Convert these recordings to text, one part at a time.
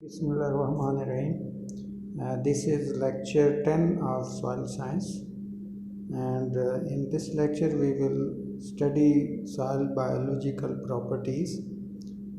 Bismillahirrahmanirrahim. This is lecture 10 of soil science, and in this lecture we will study soil biological properties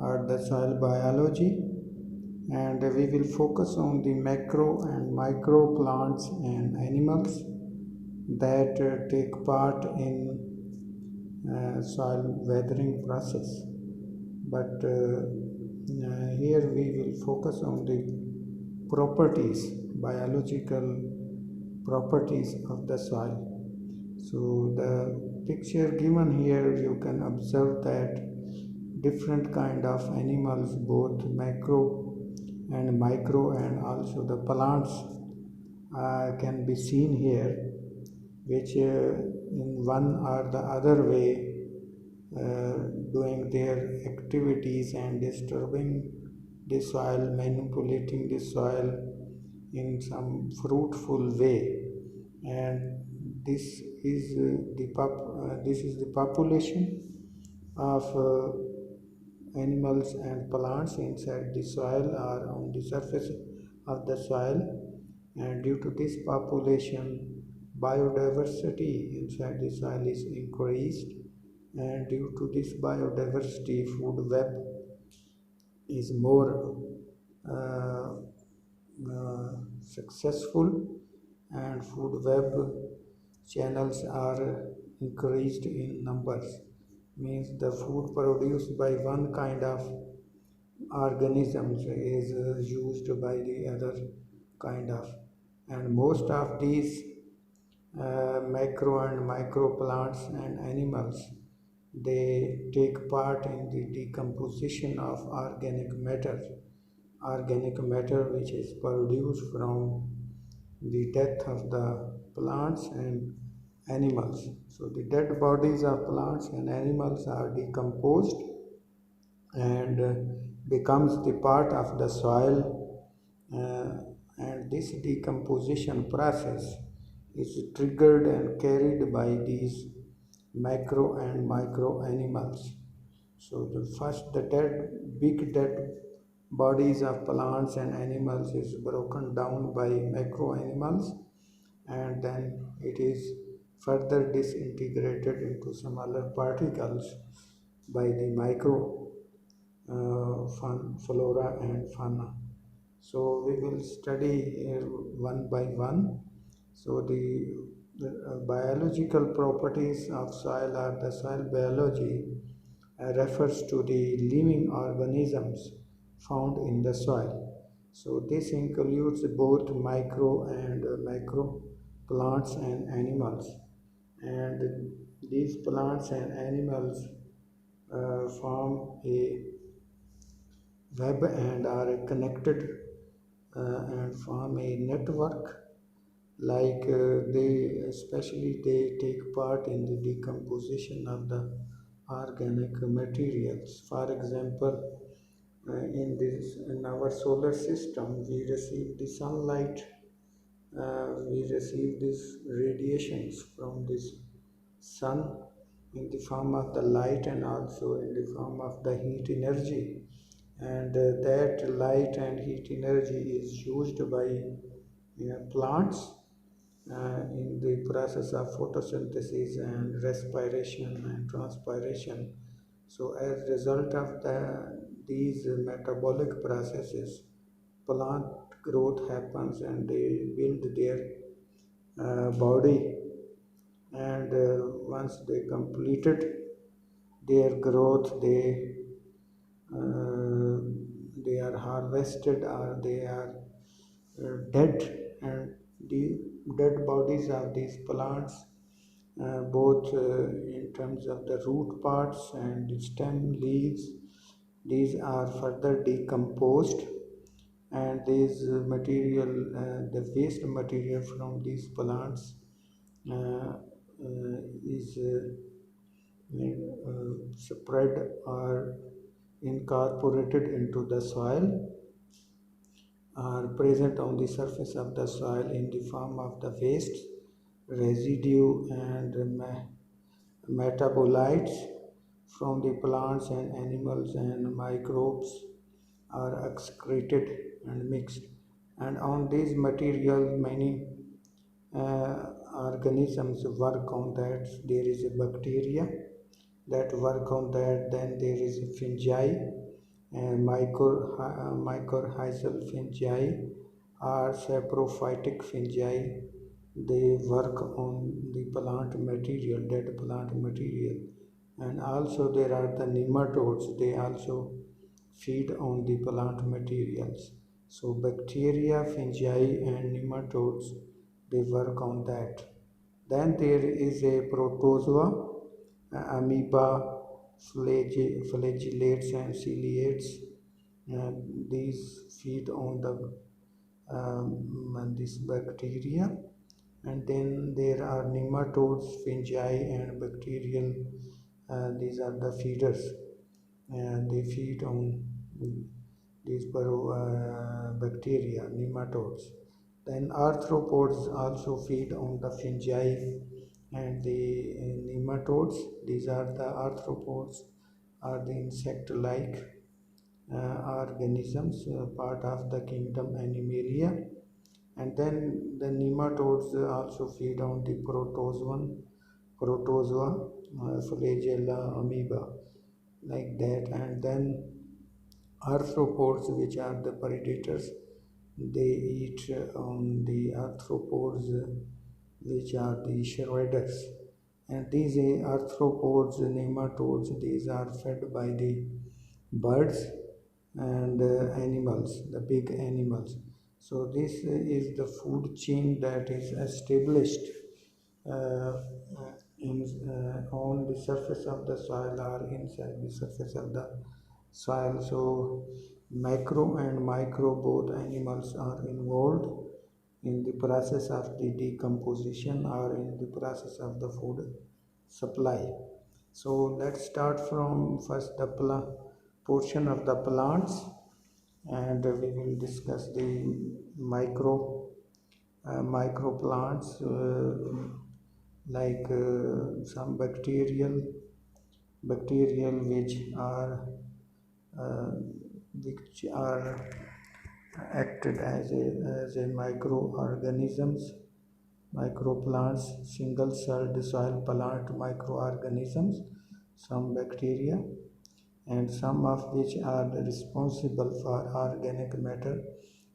or the soil biology, and we will focus on the macro and micro plants and animals that take part in soil weathering process. But here we will focus on the biological properties of the soil. So the picture given here, you can observe that different kind of animals, both macro and micro, and also the plants can be seen here, which in one or the other way doing their activities and disturbing the soil, manipulating the soil in some fruitful way. And this is the population of animals and plants inside the soil or on the surface of the soil. And due to this population, biodiversity inside the soil is increased, and due to this biodiversity, food web is more successful, and food web channels are increased in numbers. Means the food produced by one kind of organisms is used by the other kind of, and most of these macro and micro plants and animals, they take part in the decomposition of organic matter which is produced from the death of the plants and animals. So the dead bodies of plants and animals are decomposed and becomes the part of the soil, and this decomposition process is triggered and carried by these macro and micro animals. So the big dead bodies of plants and animals is broken down by macro animals, and then it is further disintegrated into smaller particles by the micro flora and fauna. So we will study one by one. So the biological properties of soil, or the soil biology, refers to the living organisms found in the soil. So this includes both micro and macro plants and animals, and these plants and animals form a web and are connected and form a network, like they take part in the decomposition of the organic materials. For example, in our solar system, we receive the sunlight, we receive these radiations from this sun in the form of the light and also in the form of the heat energy, and that light and heat energy is used by plants in the process of photosynthesis and respiration and transpiration. So as a result of these metabolic processes, plant growth happens and they build their body, and once they completed their growth, uh, they are harvested or they are dead, and the dead bodies of these plants, both in terms of the root parts and the stem leaves, these are further decomposed, and this material, the waste material from these plants is spread or incorporated into the soil, are present on the surface of the soil in the form of the waste, residue, and metabolites from the plants and animals, and microbes are excreted and mixed. And on these materials, many organisms work on that. There is a bacteria that work on that. Then there is fungi, mycorrhizal fungi are saprophytic fungi. They work on the plant material, dead plant material. And also there are the nematodes. They also feed on the plant materials. So bacteria, fungi and nematodes, they work on that. Then there is a protozoa, amoeba, flagellates and ciliates. These feed on the this bacteria. And then there are nematodes, fungi and bacterial. These are the feeders, and they feed on these bacteria, nematodes. Then arthropods also feed on the fungi and the nematodes. These are the arthropods, are the insect-like organisms, part of the kingdom Animalia. And then the nematodes also feed on the protozoa, flagella, amoeba, like that. And then arthropods, which are the predators, they eat on the arthropods, which are the shredders. And these arthropods, nematodes, these are fed by the birds and animals, the big animals. So this is the food chain that is established uh, on the surface of the soil or inside the surface of the soil. So macro and micro, both animals are involved in the process of the decomposition or in the process of the food supply. So let's start from first the portion of the plants, and we will discuss the micro plants, like some bacterial uh, which are acted as a microorganisms, microplants, single-celled soil plant microorganisms, some bacteria, and some of which are responsible for organic matter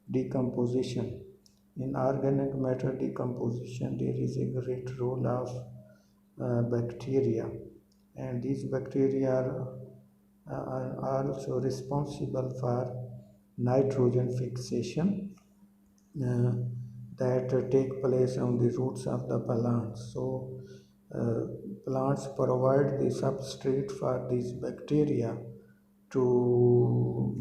decomposition. In organic matter decomposition, there is a great role of bacteria, and these bacteria are also responsible for nitrogen fixation uh, that take place on the roots of the plants. So, plants provide the substrate for these bacteria to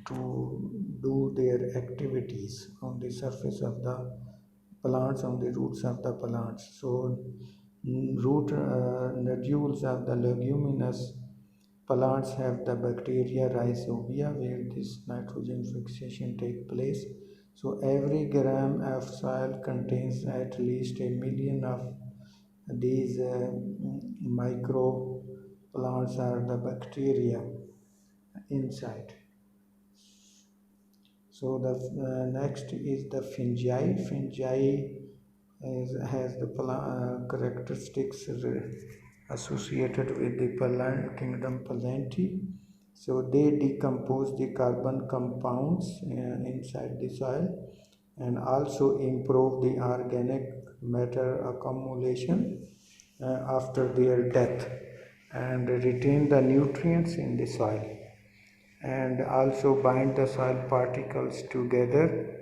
to do their activities on the surface of the plants, on the roots of the plants. So, root nodules of the leguminous plants have the bacteria rhizobia, where this nitrogen fixation take place. So every gram of soil contains at least 1 million of these micro plants or the bacteria inside. So the next is the fungi. Fungi has the characteristics associated with the plant kingdom Palanti. So they decompose the carbon compounds inside the soil and also improve the organic matter accumulation after their death, and retain the nutrients in the soil, and also bind the soil particles together.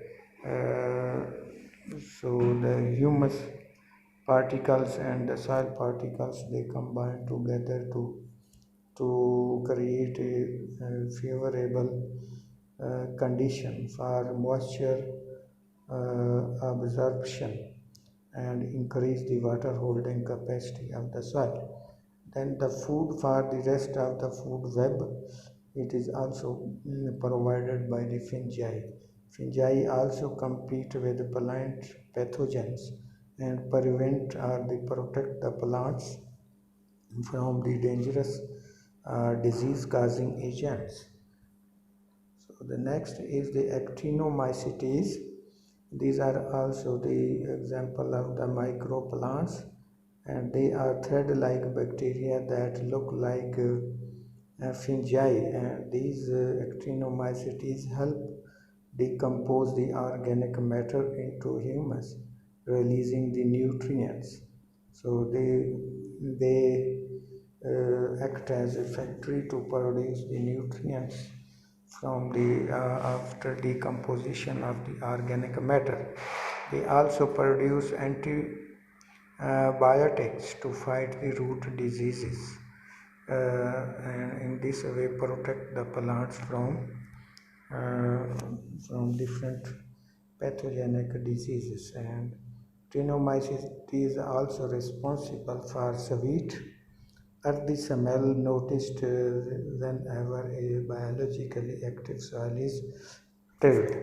So the humus particles and the soil particles, they combine together to create a favorable condition for moisture absorption and increase the water holding capacity of the soil. Then the food for the rest of the food web, it is also provided by the fungi. Fungi also compete with plant pathogens and prevent or they protect the plants from the dangerous disease causing agents. So the next is the actinomycetes. These are also the example of the microplants, and they are thread-like bacteria that look like fungi. And these actinomycetes help decompose the organic matter into humus, releasing the nutrients. So they act as a factory to produce the nutrients from the after decomposition of the organic matter. They also produce antibiotics to fight the root diseases, and in this way protect the plants uh, from different pathogenic diseases. And trichomyces is also responsible for sweet earthy smell noticed whenever a biologically active soil is tilled.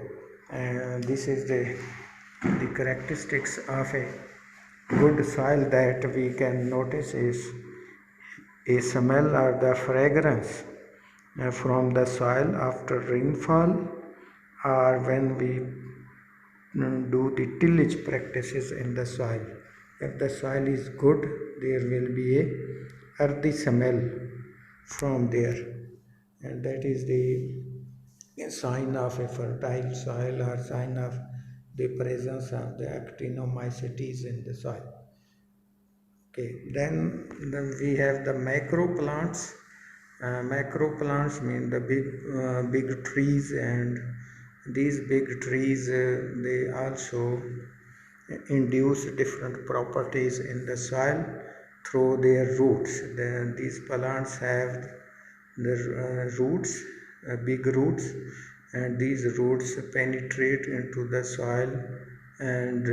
And this is the characteristics of a good soil that we can notice is a smell or the fragrance from the soil after rainfall, or when we do the tillage practices in the soil. If the soil is good, there will be a earthy smell from there, and that is the sign of a fertile soil or sign of the presence of the actinomycetes in the soil. Okay, then we have the macro plants. Macro plants mean the big trees, and these big trees they also induce different properties in the soil through their roots. These plants have the roots, big roots, and these roots penetrate into the soil, and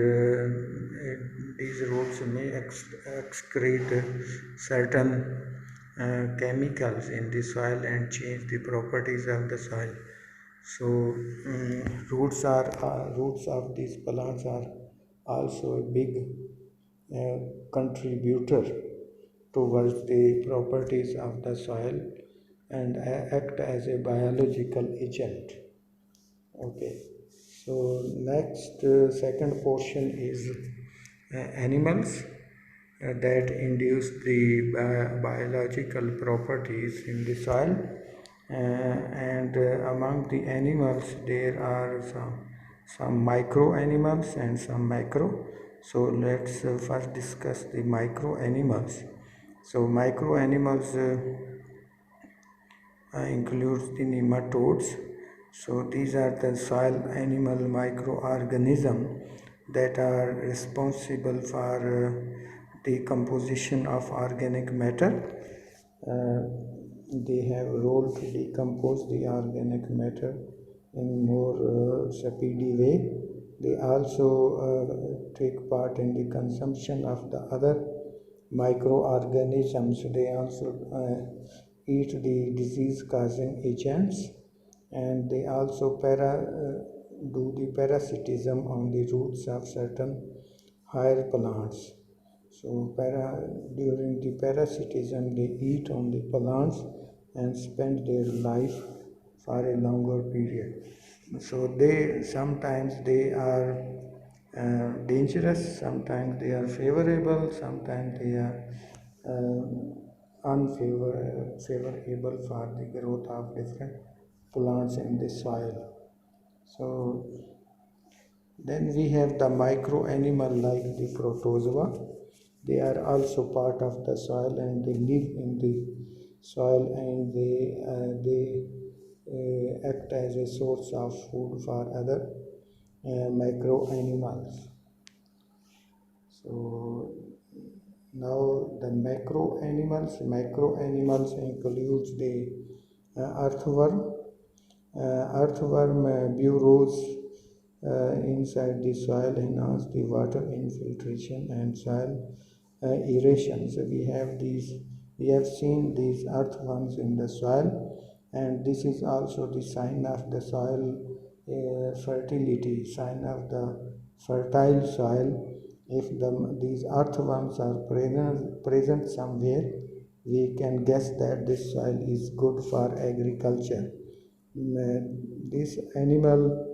these roots may excrete certain chemicals in the soil and change the properties of the soil. So roots of these plants are also a big contributor towards the properties of the soil and act as a biological agent. Okay, so next second portion is animals that induce the biological properties in the soil, and among the animals there are some micro animals and some macro. So let's first discuss the micro animals. So micro animals includes the nematodes. So these are the soil animal microorganisms that are responsible for the composition of organic matter. They have a role to decompose the organic matter in more speedy way. They also take part in the consumption of the other microorganisms. They also eat the disease causing agents, and they also do the parasitism on the roots of certain higher plants. So during the parasitism they eat on the plants and spend their life for a longer period. So they sometimes they are dangerous, sometimes they are favorable, sometimes they are unfavorable for the growth of different plants in the soil. So then we have the micro animal like the protozoa. They are also part of the soil and they live in the soil, and they act as a source of food for other micro animals. So now the macro animals includes the earthworm. Earthworm burrows inside the soil, enhance the water infiltration and soil aeration. So we have seen these earthworms in the soil, and this is also the sign of the soil fertility, sign of the fertile soil. If these earthworms are present somewhere, we can guess that this soil is good for agriculture. This animal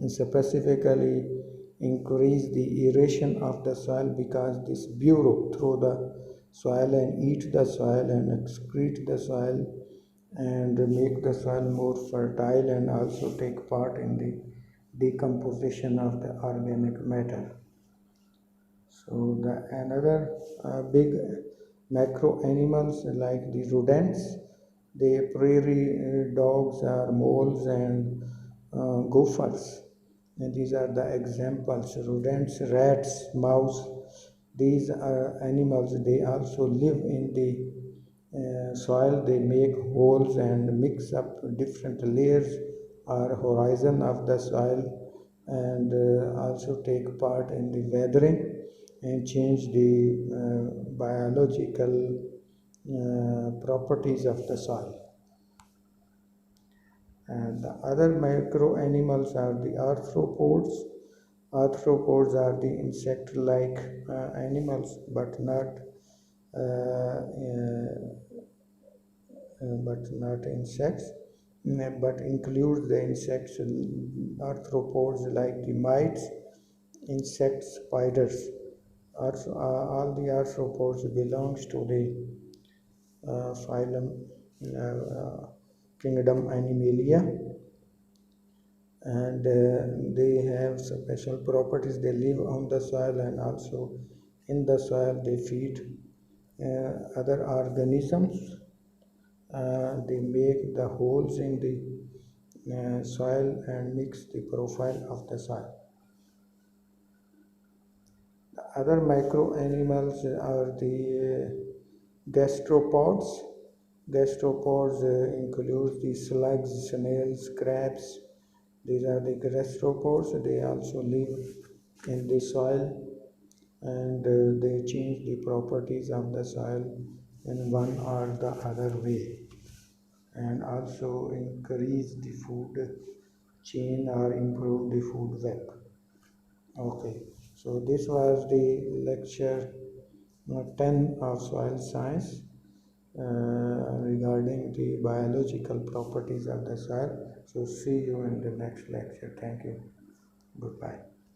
specifically increase the aeration of the soil because this burrow through the soil and eat the soil and excrete the soil and make the soil more fertile and also take part in the decomposition of the organic matter. So the another big macro animals like the rodents, the prairie dogs are moles and gophers. And these are the examples. Rodents, rats, mouse. These are animals. They also live in the soil. They make holes and mix up different layers or horizon of the soil and also take part in the weathering and change the biological properties of the soil. And the other micro animals are the arthropods. Arthropods are the insect-like animals, but not insects, but includes the insects, arthropods like the mites, insects, spiders. All the arthropods belongs to the phylum kingdom Animalia, and they have special properties. They live on the soil and also in the soil they feed other organisms. They make the holes in the soil and mix the profile of the soil. The other micro animals are the gastropods. Gastropods include the slugs, snails, crabs. These are the gastropods. They also live in the soil and they change the properties of the soil in one or the other way and also increase the food chain or improve the food web. Okay, so this was the lecture 10 of soil science regarding the biological properties of the soil. So see you in the next lecture. Thank you. Goodbye.